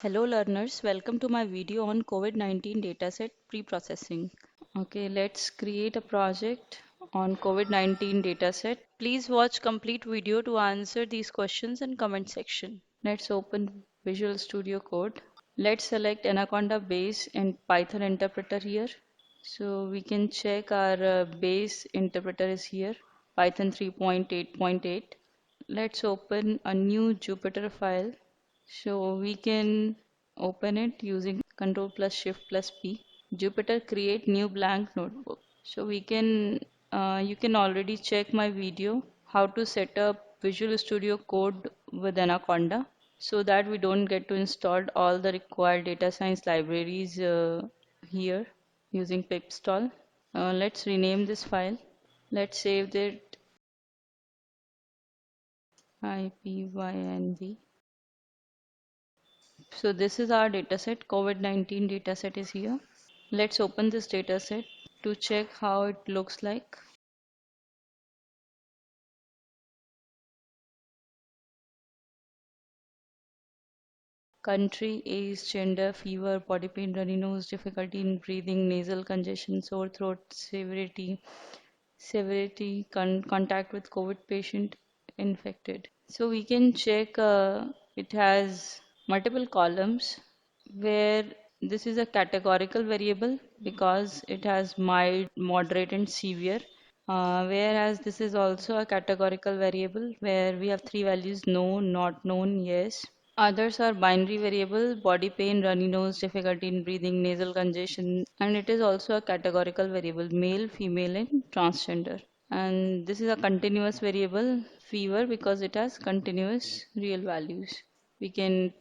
Hello learners, welcome to my video on COVID-19 dataset pre-processing. Okay, let's create a project on COVID-19 dataset. Please watch complete video to answer these questions in comment section. Let's open Visual Studio Code. Let's select Anaconda base and Python interpreter here. So we can check our base interpreter is here, Python 3.8.8. Let's open a new Jupyter file. So we can open it using Control plus Shift plus P. Jupyter create new blank notebook. So you can already check my video how to set up Visual Studio Code with Anaconda so that we don't get to install all the required data science libraries here using pipstall. Let's rename this file. Let's save it IPYNV. So this is our dataset. COVID-19 dataset is here. Let's open this dataset to check how it looks like. Country, age, gender, fever, body pain, runny nose, difficulty in breathing, nasal congestion, sore throat, contact with COVID patient infected. So we can check it has multiple columns where this is a categorical variable because it has mild, moderate and severe. Whereas this is also a categorical variable where we have three values: known, not known, yes. Others are binary variable, body pain, runny nose, difficulty in breathing, nasal congestion, and it is also a categorical variable, male, female, and transgender. And this is a continuous variable, fever, because it has continuous real values. We can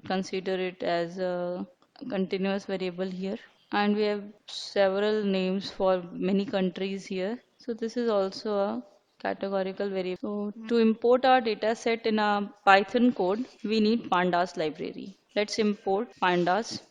consider it as a continuous variable here. And we have several names for many countries here. So this is also a categorical variable. So to import our data set in a Python code, we need pandas library. Let's import pandas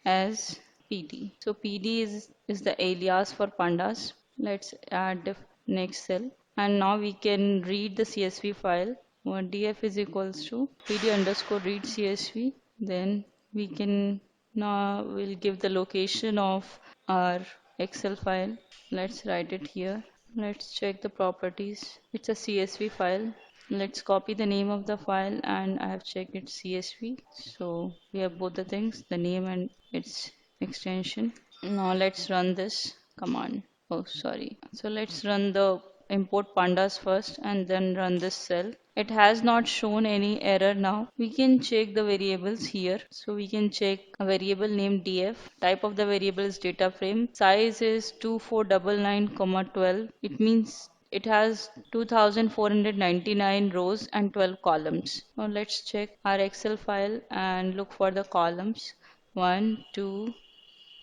as PD. So PD is the alias for pandas. Let's add the next cell. And now we can read the CSV file. Df is equals to PD underscore read CSV. Then we can now we'll give the location of our Excel file. Let's write it here. Let's check the properties. It's a CSV file. Let's copy the name of the file and I have checked its CSV. So we have both the things, the name and its extension. Now let's run this command. Oh, sorry. So let's run the import pandas first and then run this cell. It has not shown any error now. We can check the variables here. So we can check a variable named df. Type of the variable is data frame. Size is 2499, 12. It means it has 2499 rows and 12 columns. Now let's check our Excel file and look for the columns. 1, 2,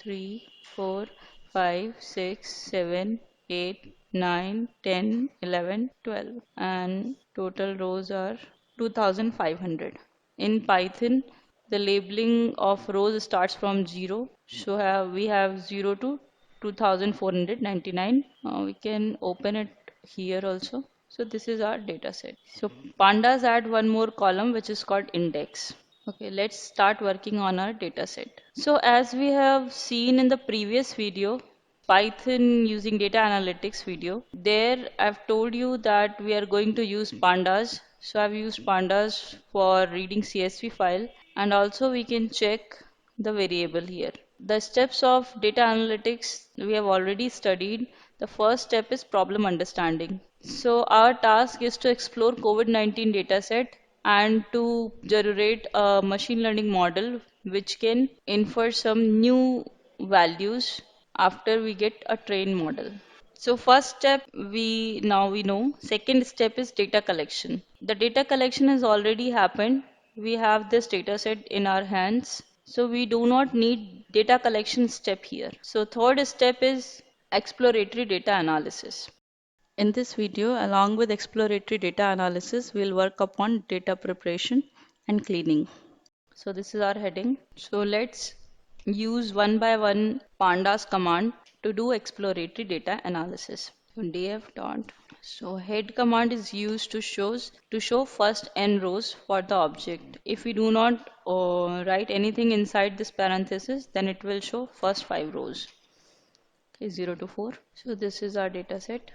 3, 4, 5, 6, 7, 8, 9, 10, 11, 12, and total rows are 2500. In Python, the labeling of rows starts from 0. So we have 0 to 2499. We can open it here also. So this is our data set. So pandas add one more column which is called index. Okay, let's start working on our data set. So as we have seen in the previous video, Python using data analytics video, there I've told you that we are going to use pandas. So I've used pandas for reading CSV file and also we can check the variable here. The steps of data analytics we have already studied. The first step is problem understanding. So our task is to explore COVID-19 dataset and to generate a machine learning model which can infer some new values after we get a trained model. So first step we know. Second step is data collection. The data collection has already happened. We have this data set in our hands. So we do not need data collection step here. So third step is exploratory data analysis. In this video, along with exploratory data analysis, we'll work upon data preparation and cleaning. So this is our heading. So let's use one by one pandas command to do exploratory data analysis. So df dot So head command is used to show first n rows for the object. If we do not write anything inside this parenthesis, then it will show first 5 rows. Okay, 0 to 4. So this is our data set.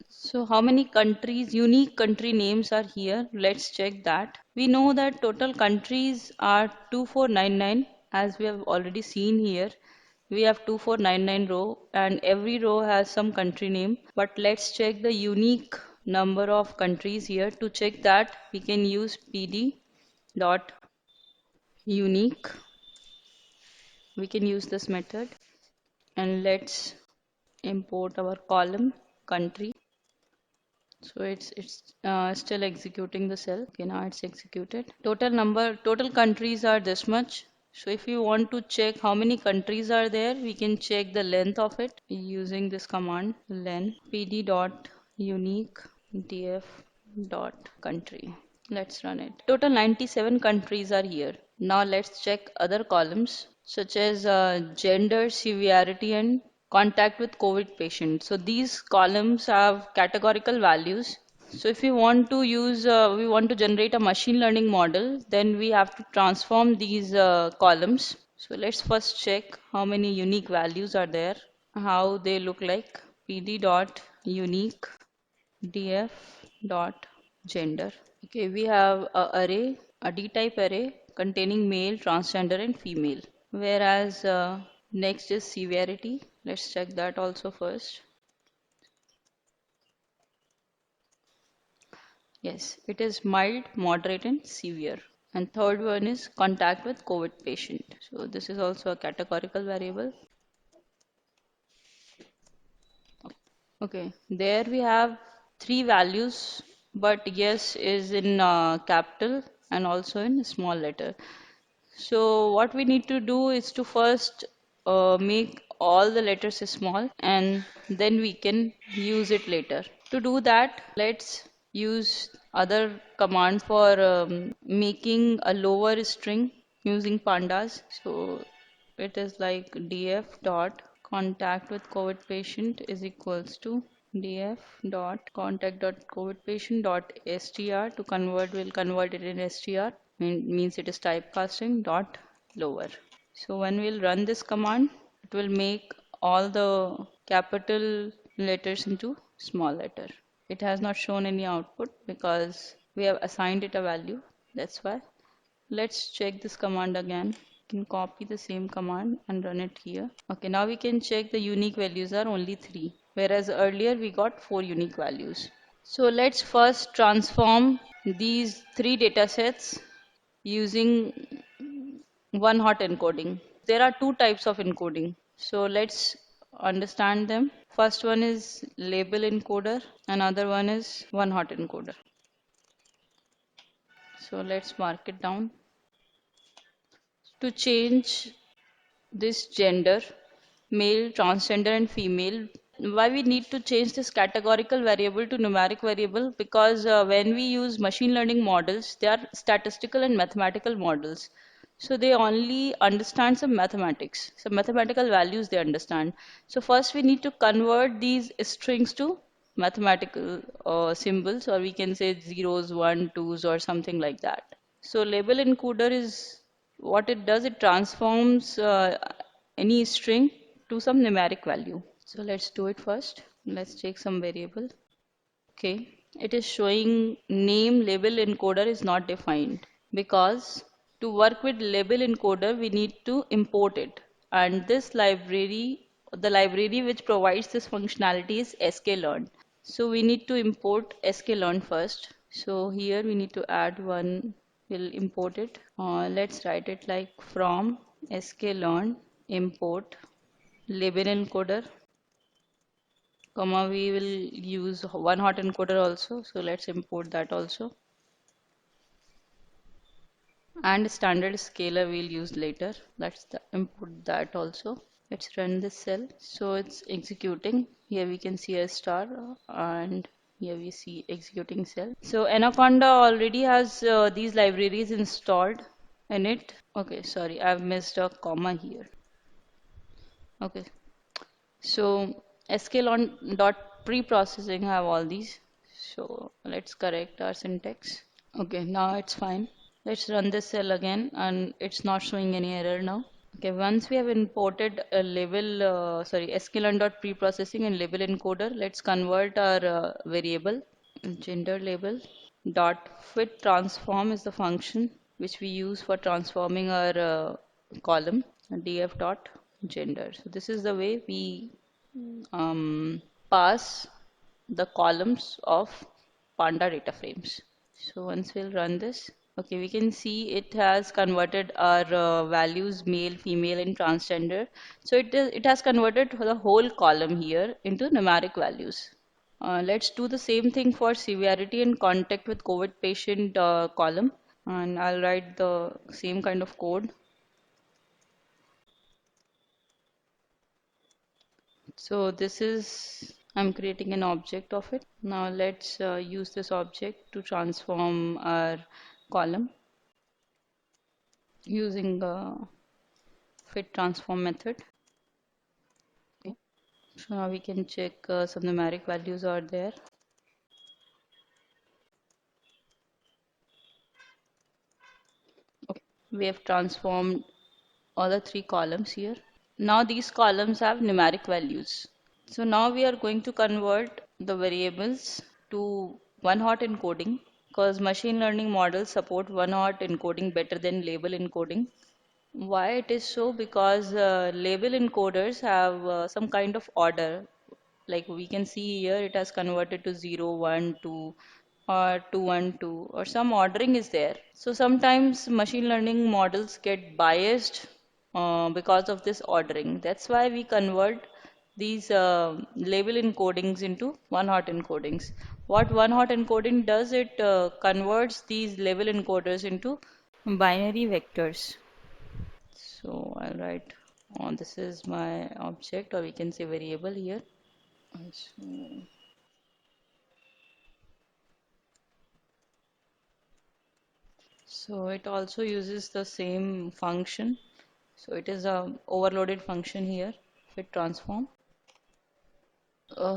So how many countries, unique country names are here? Let's check that. We know that total countries are 2499 as we have already seen here. We have 2499 row and every row has some country name. But let's check the unique number of countries here. To check that, we can use pd dot unique. We can use this method and let's import our column country. So it's still executing the cell. Okay, now it's executed. Total countries are this much. So if you want to check how many countries are there, we can check the length of it using this command len pd dot unique df dot country. Let's run it. Total 97 countries are here. Now let's check other columns such as gender, severity, and contact with COVID patient. So these columns have categorical values. So if we want to generate a machine learning model, then we have to transform these columns. So let's first check how many unique values are there, how they look like. pd dot unique df dot gender. Okay, we have a array, a D-type array containing male, transgender, and female. Whereas next is severity. Let's check that also first. Yes, it is mild, moderate, and severe. And third one is contact with COVID patient. So this is also a categorical variable. Okay, there we have three values, but yes is in capital and also in small letter. So what we need to do is to first make all the letters small and then we can use it later. To do that, let's use other command for making a lower string using pandas. So it is like df dot contact with COVID patient is equals to df dot contact dot COVID patient dot str to convert will convert it in str means it is typecasting dot lower. So when we'll run this command, it will make all the capital letters into small letter. It has not shown any output because we have assigned it a value. That's why. Let's check this command again. We can copy the same command and run it here. Okay, now we can check the unique values are only 3, whereas earlier we got 4 unique values. So let's first transform these 3 data sets using one hot encoding. There are two types of encoding. So let's understand them. First one is label encoder, another one is one hot encoder. So let's mark it down. To change this gender, male, transgender, and female. Why we need to change this categorical variable to numeric variable? Because when we use machine learning models, they are statistical and mathematical models. So they only understand some mathematics, some mathematical values they understand. So first we need to convert these strings to mathematical symbols, or we can say zeros, one, twos, or something like that. So label encoder is what it does, it transforms any string to some numeric value. So let's do it first. Let's take some variable. Okay, it is showing name label encoder is not defined because to work with label encoder we need to import it, and this library, the library which provides this functionality is sklearn. So we need to import sklearn first. So here we need to add one, we'll import it. Let's write it like from sklearn import label encoder, comma we will use one hot encoder also, so let's import that also, and standard scalar we'll use later. Let's import that also. Let's run this cell. So it's executing. Here we can see a star and here we see executing cell. So Anaconda already has these libraries installed in it. Okay, sorry, I've missed a comma here. Okay, so sklearn pre-processing have all these. So let's correct our syntax. Okay, now it's fine. Let's run this cell again and it's not showing any error now. Okay, once we have imported a label, sklearn.preprocessing and label encoder, let's convert our variable gender label dot fit transform is the function which we use for transforming our column df dot gender. So this is the way we pass the columns of panda data frames. So once we'll run this, okay, we can see it has converted our values male, female, and transgender. So it has converted the whole column here into numeric values. Let's do the same thing for severity and contact with COVID patient column, and I'll write the same kind of code. So this is, I'm creating an object of it. Now let's use this object to transform our column using the fit transform method. Okay. So now we can check some numeric values are there. Okay. We have transformed all the three columns here. Now these columns have numeric values. So now we are going to convert the variables to one-hot encoding because machine learning models support one-hot encoding better than label encoding. Why it is so? Because label encoders have some kind of order. Like we can see here, it has converted to 0, 1, 2, or 2, 1, 2, or some ordering is there. So sometimes machine learning models get biased because of this ordering. That's why we convert these label encodings into one-hot encodings. What one-hot encoding does, it converts these label encoders into binary vectors. So I'll write this is my object, or we can say variable here. So, so it also uses the same function. So it is a overloaded function here, fit transform.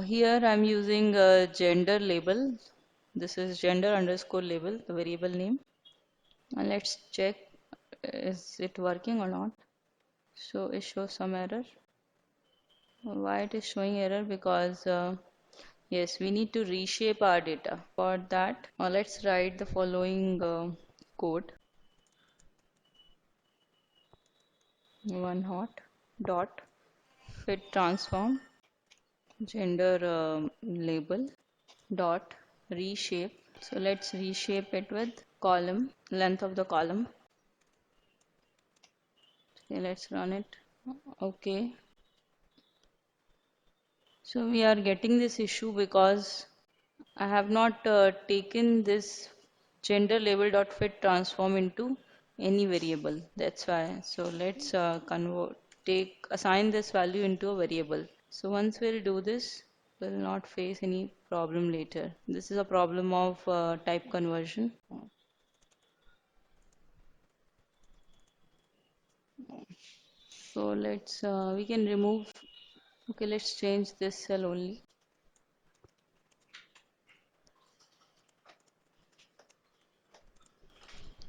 Here I'm using a gender label. This is gender underscore label, the variable name. And let's check is it working or not. So it shows some error. Why it is showing error? Because yes, we need to reshape our data. For that, let's write the following code. One hot dot fit transform gender label dot reshape. So let's reshape it with column length of the column. Okay, let's run it. Okay. So we are getting this issue because I have not taken this gender label dot fit transform into any variable. That's why. So let's assign this value into a variable. So once we'll do this, we'll not face any problem later. This is a problem of type conversion. So we can remove, okay, let's change this cell only.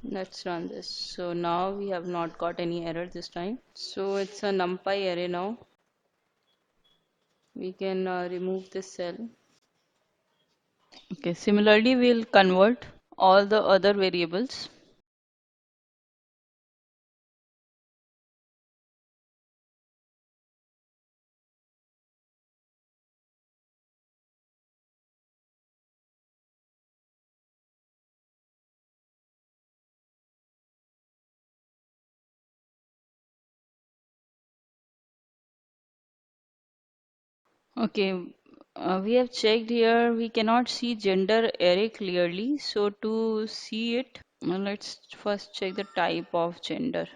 Let's run this. So now we have not got any error this time. So it's a NumPy array now. We can remove this cell. Okay, similarly, we'll convert all the other variables. Okay, we have checked here. We cannot see gender array clearly. So to see it, let's first check the type of gender.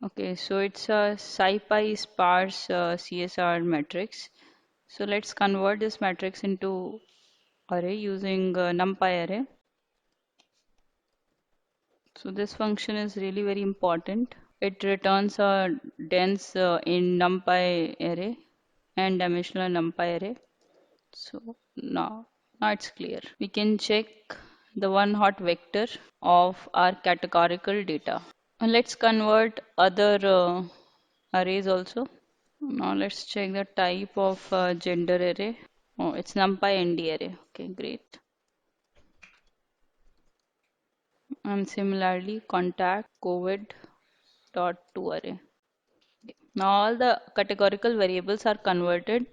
Okay, so it's a SciPy sparse CSR matrix. So let's convert this matrix into array using NumPy array. So this function is really very important. It returns a dense in NumPy array and dimensional NumPy array. So now it's clear. We can check the one hot vector of our categorical data. And let's convert other arrays also. Now let's check the type of gender array. Oh, it's NumPy ND array. Okay, great. And similarly, contact COVID dot to array. Now all the categorical variables are converted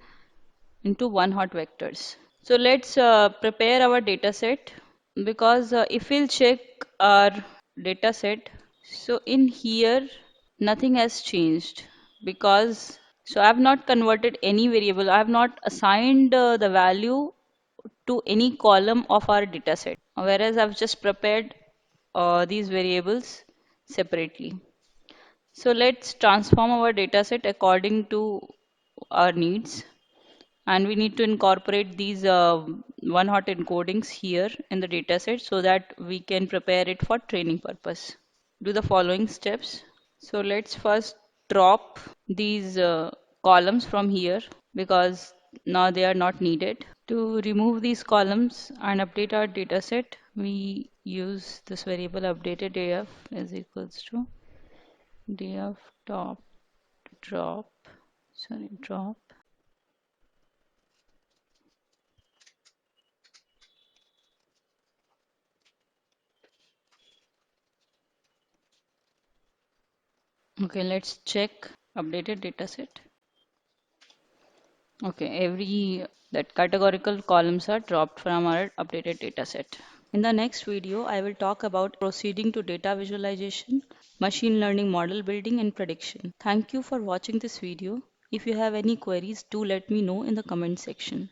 into one hot vectors. So let's prepare our data set because if we'll check our data set, so in here nothing has changed because so I have not converted any variable. I have not assigned the value to any column of our data set, whereas I've just prepared these variables separately. So let's transform our data set according to our needs, and we need to incorporate these one hot encodings here in the dataset so that we can prepare it for training purpose. Do the following steps. So let's first drop these columns from here because now they are not needed. To remove these columns and update our dataset, we use this variable updated df is equals to df top drop, drop. Okay, let's check updated dataset. Okay, every that categorical columns are dropped from our updated dataset. In the next video, I will talk about proceeding to data visualization, machine learning model building and prediction. Thank you for watching this video. If you have any queries, do let me know in the comment section.